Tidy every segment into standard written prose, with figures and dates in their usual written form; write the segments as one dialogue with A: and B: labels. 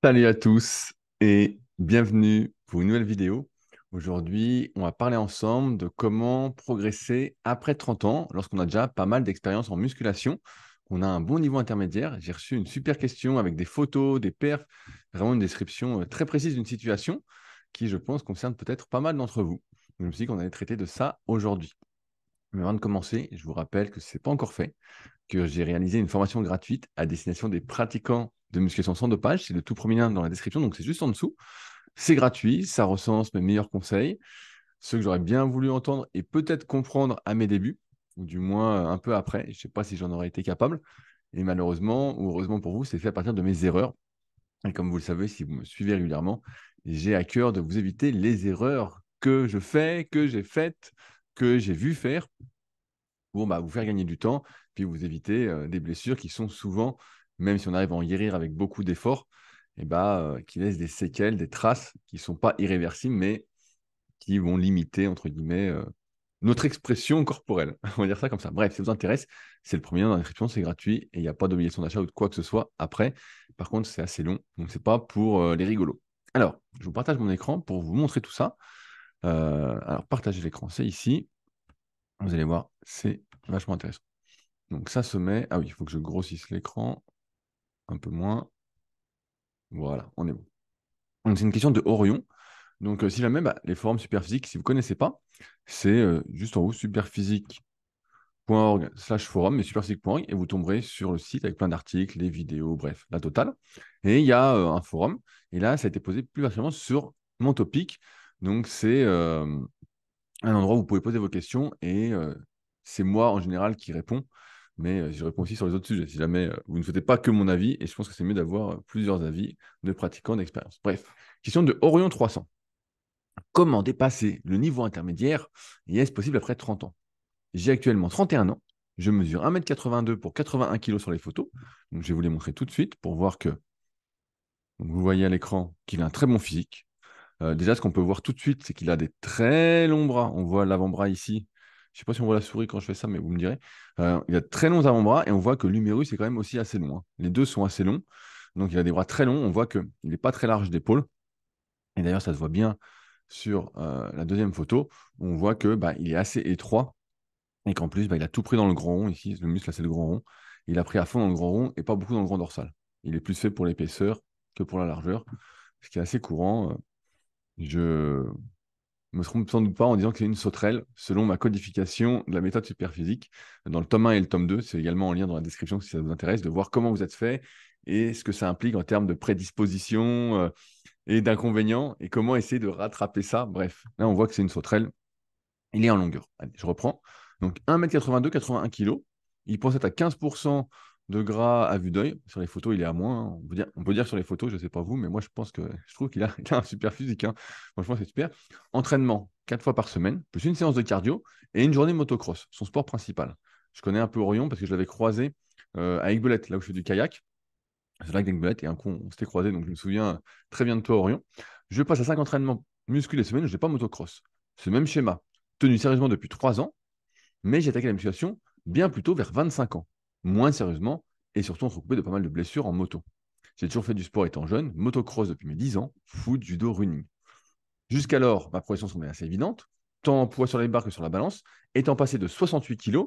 A: Salut à tous et bienvenue pour une nouvelle vidéo. Aujourd'hui, on va parler ensemble de comment progresser après 30 ans lorsqu'on a déjà pas mal d'expérience en musculation. On a un bon niveau intermédiaire. J'ai reçu une super question avec des photos, des perfs, vraiment une description très précise d'une situation qui, je pense, concerne peut-être pas mal d'entre vous. Je me suis dit qu'on allait traiter de ça aujourd'hui. Mais avant de commencer, je vous rappelle que ce n'est pas encore fait, que j'ai réalisé une formation gratuite à destination des pratiquants de musculation sans dopage. C'est le tout premier lien dans la description, donc c'est juste en dessous. C'est gratuit, ça recense mes meilleurs conseils, ceux que j'aurais bien voulu entendre et peut-être comprendre à mes débuts, ou du moins un peu après. Je ne sais pas si j'en aurais été capable. Et malheureusement, ou heureusement pour vous, c'est fait à partir de mes erreurs. Et comme vous le savez, si vous me suivez régulièrement, j'ai à cœur de vous éviter les erreurs que je fais, que j'ai faites, que j'ai vu faire pour vous faire gagner du temps, puis vous éviter des blessures qui sont souvent, même si on arrive à en guérir avec beaucoup d'efforts, qui laissent des séquelles, des traces qui ne sont pas irréversibles, mais qui vont limiter, entre guillemets, notre expression corporelle. On va dire ça comme ça. Bref, si ça vous intéresse, c'est le premier lien dans la description, c'est gratuit et il n'y a pas d'obligation d'achat ou de quoi que ce soit après. Par contre, c'est assez long, donc c'est pas pour les rigolos. Alors, je vous partage mon écran pour vous montrer tout ça. Alors, partager l'écran, c'est ici. Vous allez voir, c'est vachement intéressant. Donc ça se met... Ah oui, il faut que je grossisse l'écran un peu moins. Voilà, on est bon. Donc c'est une question de Orion. Donc si jamais, les forums Superphysique, si vous ne connaissez pas, c'est juste en haut, superphysique.org/forum, mais superphysique.org, et vous tomberez sur le site avec plein d'articles, des vidéos, bref, la totale. Et il y a un forum, et là, ça a été posé plus particulièrement sur mon topic. Donc c'est un endroit où vous pouvez poser vos questions et c'est moi en général qui réponds, mais je réponds aussi sur les autres sujets si jamais vous ne souhaitez pas que mon avis et je pense que c'est mieux d'avoir plusieurs avis de pratiquants d'expérience. Bref, question de Orion 300. Comment dépasser le niveau intermédiaire et est-ce possible après 30 ans? J'ai actuellement 31 ans, je mesure 1,82 m pour 81 kg sur les photos, donc je vais vous les montrer tout de suite pour voir que donc, vous voyez à l'écran qu'il a un très bon physique. Déjà, ce qu'on peut voir tout de suite, c'est qu'il a des très longs bras. On voit l'avant-bras ici. Je ne sais pas si on voit la souris quand je fais ça, mais vous me direz. Il a de très longs avant-bras et on voit que l'humérus est quand même aussi assez long, hein. Les deux sont assez longs. Donc, il a des bras très longs. On voit qu'il n'est pas très large d'épaule. Et d'ailleurs, ça se voit bien sur la deuxième photo. On voit que il est assez étroit et qu'en plus, il a tout pris dans le grand rond. Ici, le muscle, là, c'est le grand rond. Il a pris à fond dans le grand rond et pas beaucoup dans le grand dorsal. Il est plus fait pour l'épaisseur que pour la largeur, ce qui est assez courant. Je me trompe sans doute pas en disant que c'est une sauterelle, selon ma codification de la méthode superphysique. Dans le tome 1 et le tome 2, c'est également en lien dans la description si ça vous intéresse, de voir comment vous êtes fait et ce que ça implique en termes de prédisposition et d'inconvénients et comment essayer de rattraper ça. Bref, là, on voit que c'est une sauterelle. Il est en longueur. Allez, je reprends. Donc 1,82 m, 81 kg. Il pense être à 15% de gras à vue d'œil. Sur les photos, il est à moins, hein. On peut dire sur les photos, je ne sais pas vous, mais moi je trouve qu'il a, il a un super physique, hein. Franchement, c'est super. Entraînement 4 fois par semaine, plus une séance de cardio et une journée motocross, son sport principal. Je connais un peu Orion parce que je l'avais croisé à Aiguebelette, là où je fais du kayak. C'est là que d'Aiguebelette et un coup, on s'était croisé, donc je me souviens très bien de toi, Orion. Je passe à 5 entraînements musculaires semaine, je n'ai pas motocross. Ce même schéma, tenu sérieusement depuis 3 ans, mais j'ai attaqué la musculation bien plus tôt, vers 25 ans. Moins sérieusement, et surtout entrecoupé de pas mal de blessures en moto. J'ai toujours fait du sport étant jeune, motocross depuis mes 10 ans, foot, judo, running. Jusqu'alors, ma progression semblait assez évidente, tant en poids sur les barres que sur la balance, étant passé de 68 kg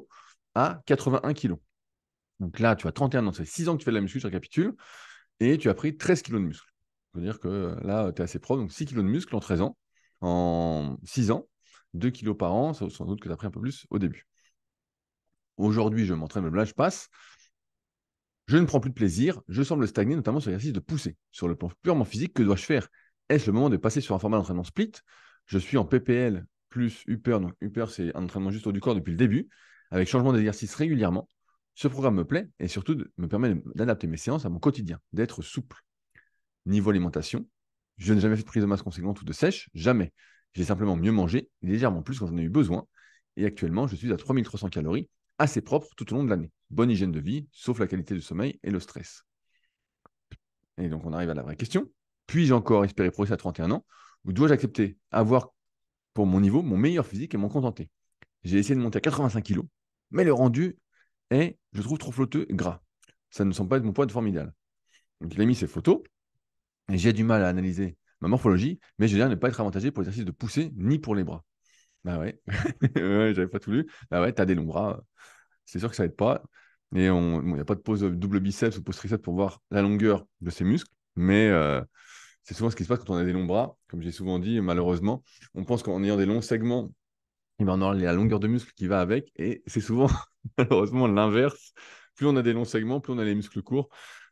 A: à 81 kg. Donc là, tu as 31 ans, c'est 6 ans que tu fais de la muscu, je récapitule, et tu as pris 13 kg de muscle. Ça veut dire que là, tu es assez propre, donc 6 kg de muscle en 13 ans, en 6 ans, 2 kg par an, sans doute que tu as pris un peu plus au début. Aujourd'hui, je m'entraîne, là, je passe. Je ne prends plus de plaisir, je semble stagner, notamment sur l'exercice de pousser. Sur le plan purement physique, que dois-je faire? Est-ce le moment de passer sur un format d'entraînement split? Je suis en PPL plus Upper, donc Upper, c'est un entraînement juste haut du corps depuis le début, avec changement d'exercice régulièrement. Ce programme me plaît et surtout me permet d'adapter mes séances à mon quotidien, d'être souple. Niveau alimentation, je n'ai jamais fait de prise de masse conséquente ou de sèche, jamais. J'ai simplement mieux mangé, légèrement plus quand j'en ai eu besoin. Et actuellement, je suis à 3300 calories, assez propre tout au long de l'année. Bonne hygiène de vie, sauf la qualité du sommeil et le stress. Et donc, on arrive à la vraie question. Puis-je encore espérer progresser à 31 ans ou dois-je accepter avoir pour mon niveau mon meilleur physique et m'en contenter? J'ai essayé de monter à 85 kg, mais le rendu est, je trouve, trop flotteux et gras. Ça ne semble pas être mon poids de forme idéale. Donc, il a mis ses photos Et j'ai du mal à analyser ma morphologie, mais je veux dire ne pas être avantagé pour l'exercice de pousser ni pour les bras. Bah ouais, ouais, j'avais pas tout lu. Bah ouais, t'as des longs bras, c'est sûr que ça aide pas. Et il n'y a pas de pose double biceps ou pose triceps pour voir la longueur de ses muscles, mais c'est souvent ce qui se passe quand on a des longs bras. Comme j'ai souvent dit, malheureusement, on pense qu'en ayant des longs segments, eh ben, on aura la longueur de muscle qui va avec, et c'est souvent malheureusement l'inverse. Plus on a des longs segments, plus on a les muscles courts,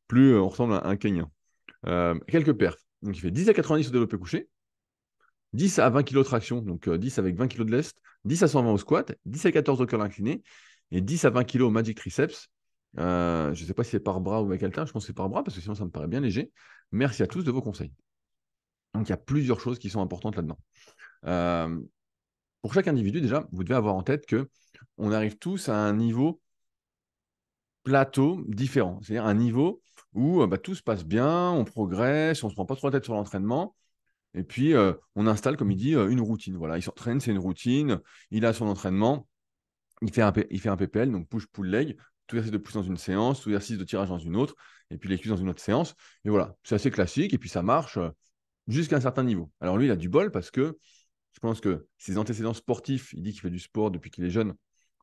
A: plus on ressemble à un Kenyan. Quelques perfs. Donc, il fait 10 à 90 au développé couché, 10 à 20 kg de traction, donc 10 avec 20 kg de lest, 10 à 120 au squat, 10 à 14 au curl incliné et 10 à 20 kg au magic triceps. Je ne sais pas si c'est par bras ou avec haltère, je pense que c'est par bras parce que sinon ça me paraît bien léger. Merci à tous de vos conseils. Donc il y a plusieurs choses qui sont importantes là-dedans. Euh, pour chaque individu, déjà, vous devez avoir en tête que on arrive tous à un niveau plateau différent, c'est-à-dire un niveau où bah, tout se passe bien, on progresse, on ne se prend pas trop la tête sur l'entraînement. Et puis, on installe, comme il dit, une routine. Voilà, il s'entraîne, c'est une routine. Il a son entraînement. Il fait un PPL, donc push, pull, leg. Tout exercice de pouce dans une séance, tout exercice de tirage dans une autre, et puis les cuisses dans une autre séance. Et voilà, c'est assez classique. Et puis, ça marche jusqu'à un certain niveau. Alors, lui, il a du bol parce que je pense que ses antécédents sportifs, il dit qu'il fait du sport depuis qu'il est jeune,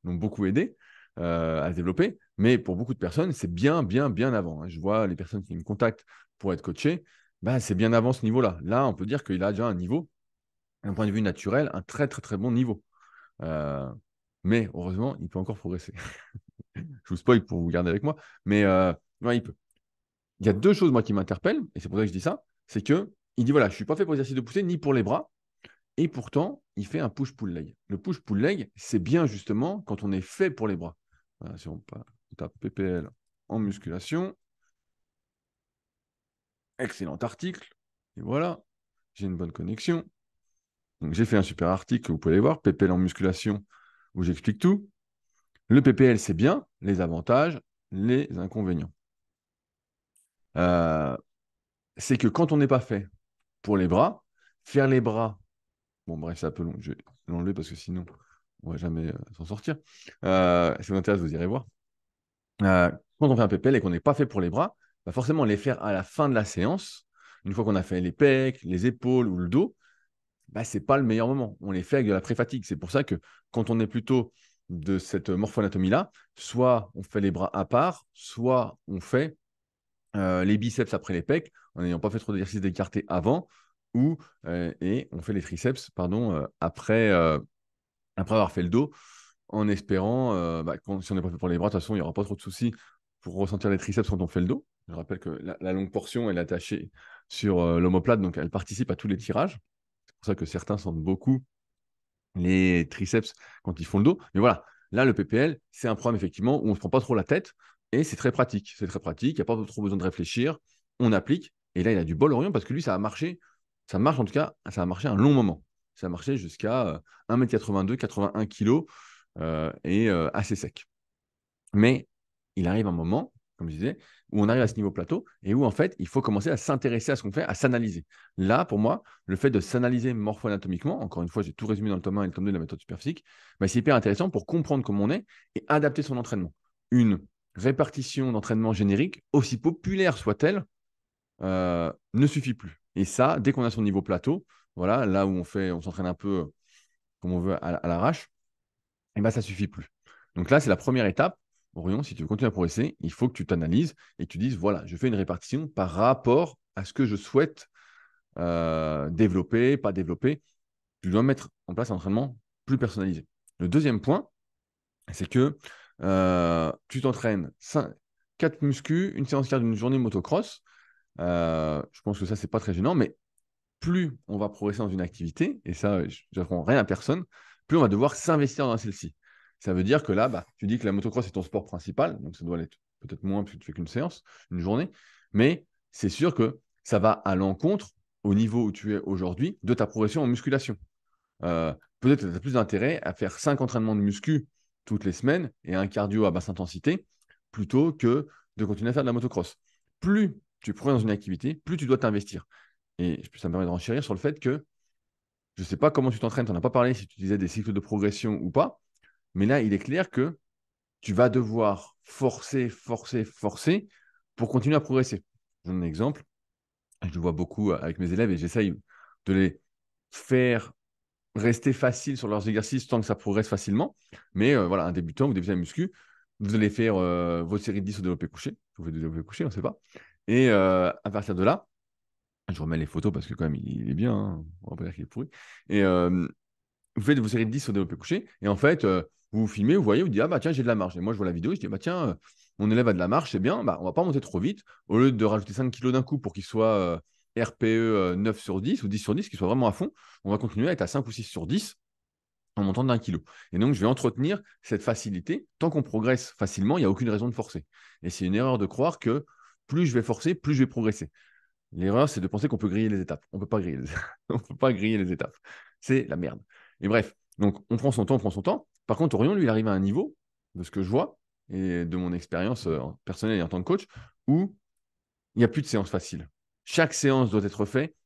A: l'ont beaucoup aidé à se développer. Mais pour beaucoup de personnes, c'est bien, bien, bien avant, hein. Je vois les personnes qui me contactent pour être coachées, bah, c'est bien avant ce niveau-là. Là, on peut dire qu'il a déjà un niveau, d'un point de vue naturel, un très, très, très bon niveau. Euh, mais heureusement, il peut encore progresser. Je vous spoil pour vous garder avec moi, mais ouais, il peut. Il y a deux choses, moi, qui m'interpellent, et c'est pour ça que je dis ça, c'est que il dit, voilà, je ne suis pas fait pour l'exercice de pousser, ni pour les bras, et pourtant, il fait un push-pull-leg. Le push-pull-leg, c'est bien justement quand on est fait pour les bras. Voilà, si on tape PPL en musculation, excellent article, et voilà, j'ai une bonne connexion. Donc, j'ai fait un super article que vous pouvez aller voir, PPL en musculation, où j'explique tout. Le PPL, c'est bien, les avantages, les inconvénients. Euh, c'est que quand on n'est pas fait pour les bras, faire les bras, bon bref, c'est un peu long, je vais l'enlever parce que sinon, on ne va jamais s'en sortir. Si vous intéresse, vous irez voir. Quand on fait un PPL et qu'on n'est pas fait pour les bras, bah forcément, les faire à la fin de la séance, une fois qu'on a fait les pecs, les épaules ou le dos, bah, ce n'est pas le meilleur moment. On les fait avec de la pré-fatigue. C'est pour ça que quand on est plutôt de cette morpho-anatomie-là, soit on fait les bras à part, soit on fait les biceps après les pecs, en n'ayant pas fait trop d'exercices d'écarté avant, ou et on fait les triceps pardon, après avoir fait le dos, en espérant, bah, si on n'est pas fait pour les bras, de toute façon, il n'y aura pas trop de soucis pour ressentir les triceps quand on fait le dos. Je rappelle que la longue portion, elle est attachée sur l'omoplate, donc elle participe à tous les tirages. C'est pour ça que certains sentent beaucoup les triceps quand ils font le dos. Mais voilà, là, le PPL, c'est un programme effectivement où on ne se prend pas trop la tête et c'est très pratique. C'est très pratique, il n'y a pas trop besoin de réfléchir. On applique. Et là, il a du bol Orion parce que lui, ça a marché. Ça marche en tout cas, ça a marché un long moment. Ça a marché jusqu'à 1,82 m, 81 kg et assez sec. Mais il arrive un moment, comme je disais, où on arrive à ce niveau plateau et où en fait, il faut commencer à s'intéresser à ce qu'on fait, à s'analyser. Là, pour moi, le fait de s'analyser morpho-anatomiquement, encore une fois, j'ai tout résumé dans le tome 1 et le tome 2 de la méthode Superphysique, bah, c'est hyper intéressant pour comprendre comment on est et adapter son entraînement. Une répartition d'entraînement générique, aussi populaire soit-elle, ne suffit plus. Et ça, dès qu'on a son niveau plateau, voilà, là où on s'entraîne un peu comme on veut à l'arrache, et ben ça suffit plus. Donc là, c'est la première étape. Orion, si tu veux continuer à progresser, il faut que tu t'analyses et que tu dises, voilà, je fais une répartition par rapport à ce que je souhaite développer, pas développer. Tu dois mettre en place un entraînement plus personnalisé. Le deuxième point, c'est que tu t'entraînes 4 muscu, une séance cardio d'une journée motocross. Je pense que ça, c'est pas très gênant, mais plus on va progresser dans une activité, et ça, je n'apprends rien à personne, plus on va devoir s'investir dans celle-ci. Ça veut dire que là, bah, tu dis que la motocross est ton sport principal, donc ça doit l'être peut-être moins puisque tu fais qu'une séance, une journée, mais c'est sûr que ça va à l'encontre, au niveau où tu es aujourd'hui, de ta progression en musculation. Peut-être que tu as plus d'intérêt à faire 5 entraînements de muscu toutes les semaines et un cardio à basse intensité, plutôt que de continuer à faire de la motocross. Plus tu progresses dans une activité, plus tu dois t'investir. Et ça me permet de renchérir sur le fait que je ne sais pas comment tu t'entraînes, tu n'en as pas parlé si tu disais des cycles de progression ou pas, mais là, il est clair que tu vas devoir forcer, forcer, forcer pour continuer à progresser. Je donne un exemple. Je le vois beaucoup avec mes élèves et j'essaye de les faire rester facile sur leurs exercices tant que ça progresse facilement. Mais voilà, un débutant, vous débutez la muscu, vous allez faire votre série de 10 au développé couché. Vous faites du développé couché, on ne sait pas. Et à partir de là, je remets les photos parce que quand même, il est bien, hein. On va pas dire qu'il est pourri. Et vous faites vos séries de 10 au développé couché. Et en fait, vous vous filmez, vous voyez, vous dites, ah bah tiens, j'ai de la marge. Et moi, je vois la vidéo, je dis, bah tiens, mon élève a de la marge, c'est bien, bah, on va pas monter trop vite. Au lieu de rajouter 5 kilos d'un coup pour qu'il soit RPE 9 sur 10 ou 10 sur 10, qu'il soit vraiment à fond, on va continuer à être à 5 ou 6 sur 10 en montant d'un kilo. Et donc, je vais entretenir cette facilité. Tant qu'on progresse facilement, il n'y a aucune raison de forcer. Et c'est une erreur de croire que plus je vais forcer, plus je vais progresser. L'erreur, c'est de penser qu'on peut griller les étapes. On ne peut pas griller les... on peut pas griller les étapes. C'est la merde. Et bref, donc on prend son temps, on prend son temps. Par contre, Orion, lui, il arrive à un niveau, de ce que je vois, et de mon expérience personnelle et en tant que coach, où il n'y a plus de séance facile. Chaque séance doit être faite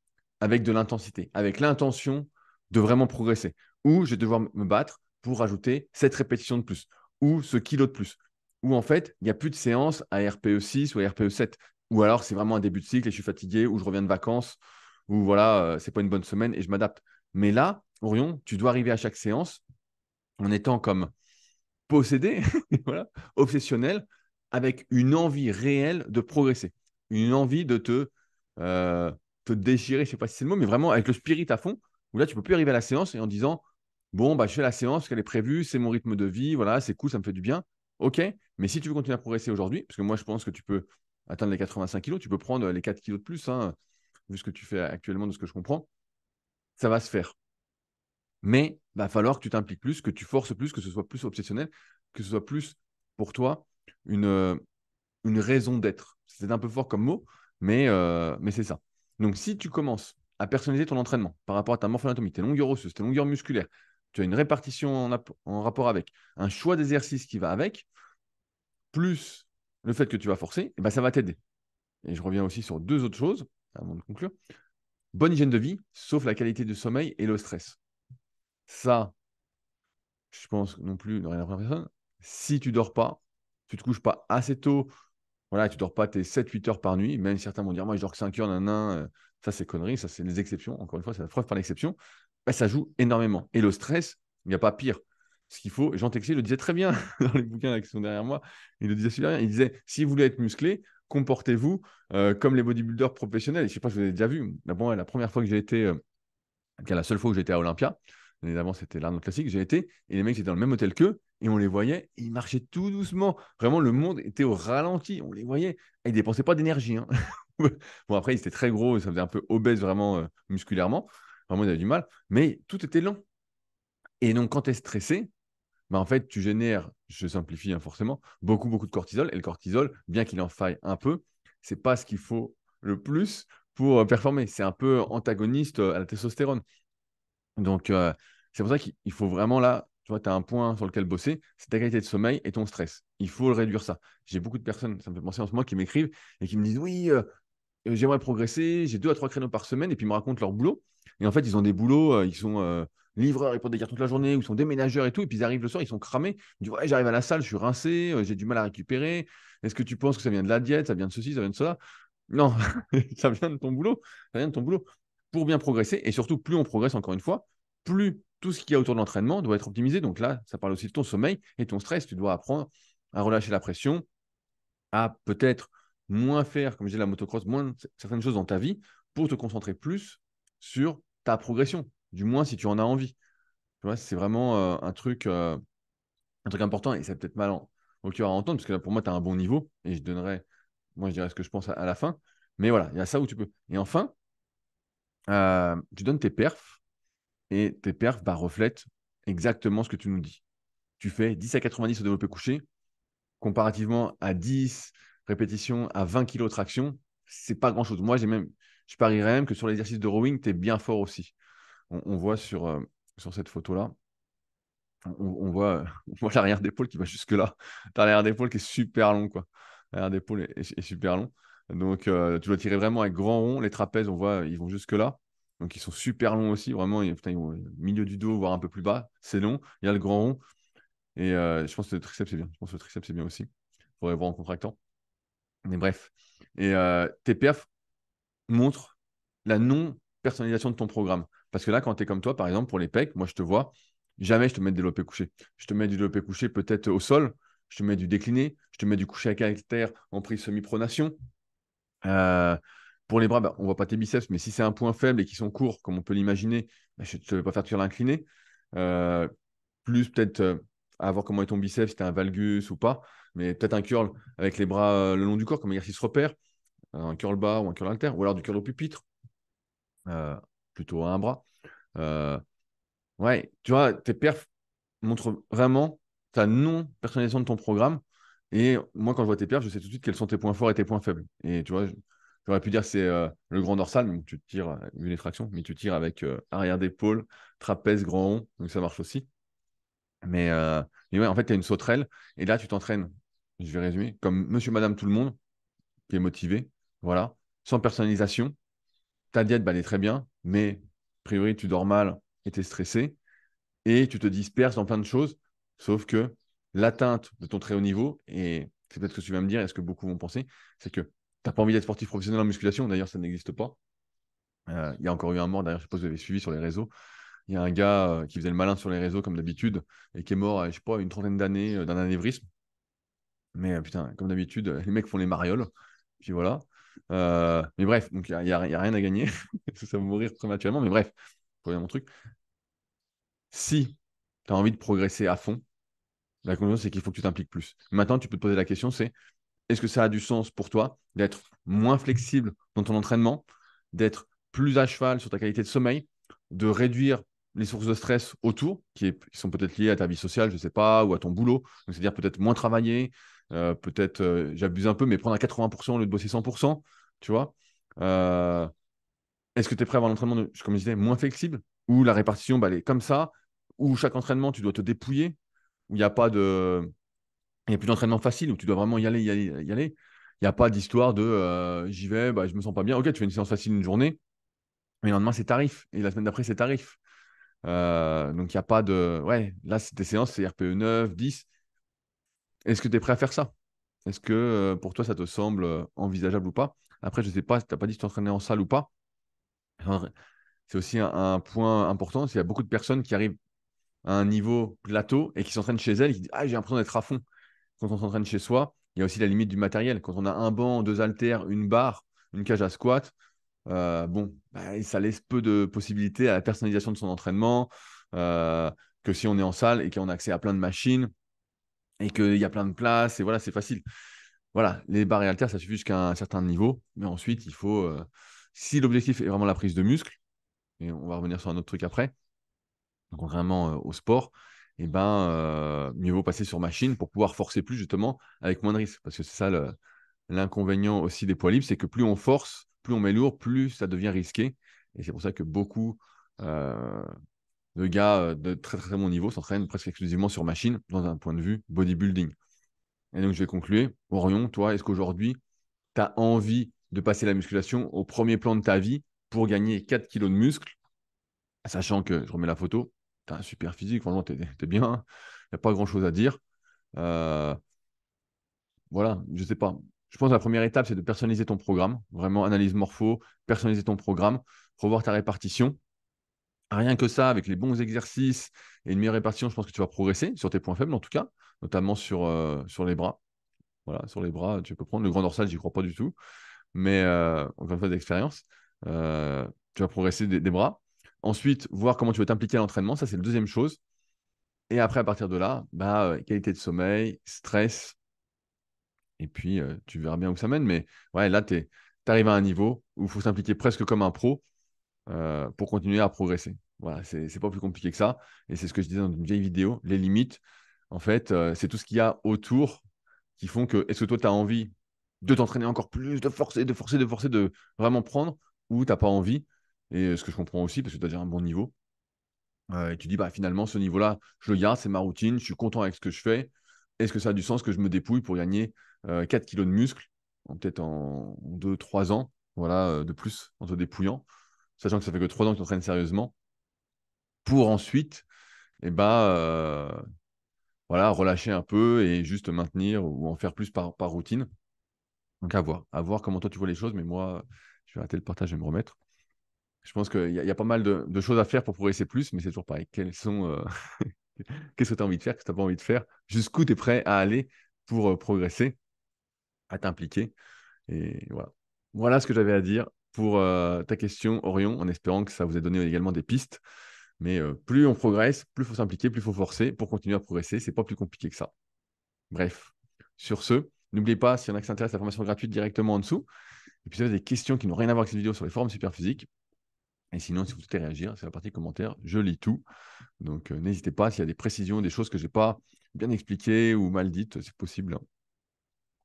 A: avec de l'intensité, avec l'intention de vraiment progresser. Ou je vais devoir me battre pour ajouter cette répétition de plus, ou ce kilo de plus. Ou en fait, il n'y a plus de séance à RPE 6 ou à RPE 7. Ou alors, c'est vraiment un début de cycle et je suis fatigué, ou je reviens de vacances, ou voilà, c'est pas une bonne semaine et je m'adapte. Mais là, Orion, tu dois arriver à chaque séance en étant comme possédé, voilà, obsessionnel, avec une envie réelle de progresser, une envie de euh, te déchirer, je ne sais pas si c'est le mot, mais vraiment avec le spirit à fond, où là, tu ne peux plus arriver à la séance et en disant, bon, bah, je fais la séance, qu'elle est prévue, c'est mon rythme de vie, voilà, c'est cool, ça me fait du bien. OK, mais si tu veux continuer à progresser aujourd'hui, parce que moi, je pense que tu peux atteindre les 85 kilos, tu peux prendre les 4 kilos de plus, hein, vu ce que tu fais actuellement, de ce que je comprends, ça va se faire. Mais il va falloir que tu t'impliques plus, que tu forces plus, que ce soit plus obsessionnel, que ce soit plus pour toi une, euh, une raison d'être. C'est un peu fort comme mot, mais c'est ça. Donc, si tu commences à personnaliser ton entraînement par rapport à ta morpho-anatomie, tes longueurs osseuses, tes longueurs musculaires, tu as une répartition en rapport avec, un choix d'exercice qui va avec, plus le fait que tu vas forcer, et ben, ça va t'aider. Et je reviens aussi sur deux autres choses avant de conclure. Bonne hygiène de vie, sauf la qualité du sommeil et le stress. Ça, je pense non plus, ne rien apprendre à personne. Si tu dors pas, tu te couches pas assez tôt, voilà, tu dors pas tes 7-8 heures par nuit, même certains vont dire, moi je dors que 5 heures, ça c'est connerie, ça c'est des exceptions, encore une fois, c'est la preuve par l'exception, bah, ça joue énormément. Et le stress, il n'y a pas pire. Ce qu'il faut, Jean Texier le disait très bien dans les bouquins là, qui sont derrière moi, il le disait super bien, il disait, si vous voulez être musclé, comportez-vous comme les bodybuilders professionnels. Et je sais pas si vous avez déjà vu, la première fois que j'ai été la seule fois où j'étais à Olympia, l'année d'avant c'était l'Arnold Classique, j'ai été, et les mecs étaient dans le même hôtel qu'eux, et on les voyait, et ils marchaient tout doucement. Vraiment, le monde était au ralenti, on les voyait, et ils dépensaient pas d'énergie, hein. Bon, après, ils étaient très gros, ça faisait un peu obèse vraiment musculairement, vraiment, ils avaient du mal, mais tout était lent. Et donc, quand tu es stressé, bah, en fait, tu génères, je simplifie hein, forcément, beaucoup de cortisol, et le cortisol, bien qu'il en faille un peu, c'est pas ce qu'il faut le plus pour performer. C'est un peu antagoniste à la testostérone. Donc, c'est pour ça qu'il faut vraiment là, tu vois, tu as un point sur lequel bosser, c'est ta qualité de sommeil et ton stress. Il faut le réduire ça. J'ai beaucoup de personnes, ça me fait penser en ce moment, qui m'écrivent et qui me disent, oui, j'aimerais progresser, j'ai 2 à 3 créneaux par semaine et puis ils me racontent leur boulot. Et en fait, ils ont des boulots, ils sont livreurs, ils portent des cartons toute la journée, ou ils sont déménageurs et tout. Et puis ils arrivent le soir, ils sont cramés. Ils disent, ouais, j'arrive à la salle, je suis rincé, j'ai du mal à récupérer. Est-ce que tu penses que ça vient de la diète, ça vient de ceci, ça vient de cela? Non, ça vient de ton boulot. Ça vient de ton boulot. Pour bien progresser, et surtout, plus on progresse, encore une fois, plus tout ce qu'il y a autour de l'entraînement doit être optimisé. Donc là, ça parle aussi de ton sommeil et ton stress. Tu dois apprendre à relâcher la pression, à peut-être moins faire, comme je dis, la motocross, moins certaines choses dans ta vie pour te concentrer plus sur ta progression, du moins si tu en as envie. Tu vois, c'est vraiment un truc important et c'est peut-être mal au cœur à entendre parce que là, pour moi, tu as un bon niveau et je donnerai, moi, je dirais ce que je pense à la fin. Mais voilà, il y a ça où tu peux. Et enfin, tu donnes tes perfs et tes perfs bah, reflètent exactement ce que tu nous dis. Tu fais 10 à 90 au développé couché, comparativement à 10 répétitions à 20 kilos de traction, c'est pas grand-chose. Moi, je parierais même que sur l'exercice de rowing, tu es bien fort aussi. On voit sur cette photo-là, on voit, on voit l'arrière d'épaule qui va jusque-là. Tu as l'arrière d'épaule qui est super long, quoi. L'arrière d'épaule est super long. Donc, tu dois tirer vraiment avec grand rond. Les trapèzes, on voit, ils vont jusque-là. Donc, ils sont super longs aussi. Vraiment, putain, ils vont au milieu du dos, voire un peu plus bas. C'est long. Il y a le grand rond. Et je pense que le triceps, c'est bien. Je pense que le triceps, c'est bien aussi. Il faudrait voir en contractant. Mais bref. Et tes perfs, montre la non-personnalisation de ton programme. Parce que là, quand tu es comme toi, par exemple, pour les pecs, moi, je te vois, jamais je te mets de développé couché. Je te mets du développé couché peut-être au sol, je te mets du décliné, je te mets du couché à caractère en prise semi-pronation. Euh, pour les bras, bah, on ne voit pas tes biceps, mais si c'est un point faible et qu'ils sont courts, comme on peut l'imaginer, bah, je ne vais pas faire de curl incliné. Euh, plus peut-être à voir comment est ton biceps, si tu as un valgus ou pas, mais peut-être un curl avec les bras le long du corps, comme exercice repère, un curl bas ou un curl halter, ou alors du curl au pupitre, euh, plutôt à un bras. Euh, ouais, tu vois, tes perfs montrent vraiment ta non-personnalisation de ton programme. Et moi, quand je vois tes perfs, je sais tout de suite quels sont tes points forts et tes points faibles. Et tu vois, j'aurais pu dire c'est le grand dorsal, mais tu tires, vu les tractions, mais tu tires avec arrière d'épaule, trapèze, grand rond, donc ça marche aussi. Mais, euh, mais ouais, en fait, tu as une sauterelle, et là, tu t'entraînes, je vais résumer, comme monsieur, madame, tout le monde, qui est motivé, voilà, sans personnalisation. Ta diète, bah, elle est très bien, mais a priori, tu dors mal et tu es stressé et tu te disperses dans plein de choses, sauf que l'atteinte de ton très haut niveau, et c'est peut-être ce que tu vas me dire, et ce que beaucoup vont penser, c'est que tu n'as pas envie d'être sportif professionnel en musculation, d'ailleurs, ça n'existe pas. Il y a encore eu un mort, d'ailleurs, je suppose que vous avez suivi sur les réseaux. Il y a un gars qui faisait le malin sur les réseaux, comme d'habitude, et qui est mort à, je sais pas, une trentaine d'années d'un anévrisme. Mais putain, comme d'habitude, les mecs font les marioles. Puis voilà. Mais bref, donc il y a rien à gagner. Ça va mourir prématurément. Mais bref, pour revenir à mon truc. Si tu as envie de progresser à fond, la conclusion, c'est qu'il faut que tu t'impliques plus. Maintenant, tu peux te poser la question, c'est est-ce que ça a du sens pour toi d'être moins flexible dans ton entraînement, d'être plus à cheval sur ta qualité de sommeil, de réduire les sources de stress autour, qui sont peut-être liées à ta vie sociale, je ne sais pas, ou à ton boulot. Donc, c'est-à-dire peut-être moins travailler, peut-être, j'abuse un peu, mais prendre à 80% au lieu de bosser 100%, tu vois. Euh, Est-ce que tu es prêt à avoir l'entraînement, comme je disais, moins flexible, où la répartition, bah, elle est comme ça, où chaque entraînement, tu dois te dépouiller, où il n'y a pas de il n'y a plus d'entraînement facile où tu dois vraiment y aller, y aller, y aller. Il n'y a pas d'histoire de j'y vais, bah, je me sens pas bien. Ok, tu fais une séance facile une journée, mais le lendemain, c'est tarif. Et la semaine d'après, c'est tarif. Donc, il n'y a pas de. Ouais, là, tes séances, c'est RPE 9, 10. Est-ce que tu es prêt à faire ça? Est-ce que pour toi, ça te semble envisageable ou pas? Après, je ne sais pas si tu n'as pas dit si tu t'entraînais en salle ou pas. Enfin, c'est aussi un point important. Il y a beaucoup de personnes qui arrivent à un niveau plateau et qui s'entraînent chez elles et qui disent ah, j'ai l'impression d'être à fond. Quand on s'entraîne chez soi, il y a aussi la limite du matériel. Quand on a un banc, deux haltères, une barre, une cage à squat, bon, bah, ça laisse peu de possibilités à la personnalisation de son entraînement euh, que si on est en salle et qu'on a accès à plein de machines et qu'il y a plein de places et voilà, c'est facile. Voilà, les barres et haltères, ça suffit jusqu'à un certain niveau, mais ensuite, il faut, si l'objectif est vraiment la prise de muscle, et on va revenir sur un autre truc après, donc contrairement au sport, et ben, mieux vaut passer sur machine pour pouvoir forcer plus justement avec moins de risques. Parce que c'est ça l'inconvénient aussi des poids libres, c'est que plus on force, plus on met lourd, plus ça devient risqué. Et c'est pour ça que beaucoup euh, de gars de très très bon niveau s'entraînent presque exclusivement sur machine dans un point de vue bodybuilding. Et donc je vais conclure. Orion, toi, est-ce qu'aujourd'hui, tu as envie de passer la musculation au premier plan de ta vie pour gagner 4 kilos de muscle, sachant que, je remets la photo, tu as un super physique, franchement, tu es, bien, il n'y a pas grand-chose à dire. Euh, voilà, je sais pas. Je pense que la première étape, c'est de personnaliser ton programme. Vraiment, analyse morpho, personnaliser ton programme, revoir ta répartition. Rien que ça, avec les bons exercices et une meilleure répartition, je pense que tu vas progresser sur tes points faibles, en tout cas, notamment sur les bras. Voilà, sur les bras, tu peux prendre le grand dorsal, j'y crois pas du tout. Mais encore une fois, d'expérience, euh, tu vas progresser des bras. Ensuite, voir comment tu veux t'impliquer à l'entraînement, ça, c'est la deuxième chose. Et après, à partir de là, bah, qualité de sommeil, stress, et puis, tu verras bien où ça mène. Mais ouais, là, tu arrives à un niveau où il faut s'impliquer presque comme un pro pour continuer à progresser. Voilà, c'est pas plus compliqué que ça. Et c'est ce que je disais dans une vieille vidéo. Les limites, en fait, c'est tout ce qu'il y a autour qui font que, est-ce que toi, tu as envie de t'entraîner encore plus, de forcer, de forcer, de forcer, de vraiment prendre, ou tu n'as pas envie. Et ce que je comprends aussi, parce que tu as déjà un bon niveau. Et tu dis, bah, finalement, ce niveau-là, je le garde, c'est ma routine, je suis content avec ce que je fais. Est-ce que ça a du sens que je me dépouille pour gagner 4 kilos de muscle, peut-être en 2, 3 ans, voilà, de plus en te dépouillant, sachant que ça fait que 3 ans que tu t'entraînes sérieusement, pour ensuite, eh ben, voilà, relâcher un peu et juste maintenir ou en faire plus par routine. Donc à voir comment toi tu vois les choses, mais moi, Je vais arrêter le partage, je vais me remettre. Je pense qu'il y a pas mal de choses à faire pour progresser plus, mais c'est toujours pareil. Qu'est-ce que tu as envie de faire, qu'est-ce que tu n'as pas envie de faire, jusqu'où tu es prêt à aller pour progresser, à t'impliquer. Et voilà. Voilà ce que j'avais à dire pour ta question, Orion, en espérant que ça vous ait donné également des pistes. Mais plus on progresse, plus il faut s'impliquer, plus il faut forcer pour continuer à progresser. C'est pas plus compliqué que ça. Bref, sur ce, n'oubliez pas, s'il y en a qui s'intéressent à la formation gratuite directement en dessous. Et puis, si vous avez des questions qui n'ont rien à voir avec cette vidéo sur les forums Superphysique. Et sinon, si vous souhaitez réagir, c'est la partie commentaires, je lis tout. Donc, n'hésitez pas, s'il y a des précisions, des choses que je n'ai pas bien expliquées ou mal dites, c'est possible.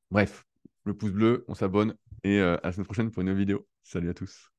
A: Bref, le pouce bleu, on s'abonne et à la semaine prochaine pour une nouvelle vidéo. Salut à tous.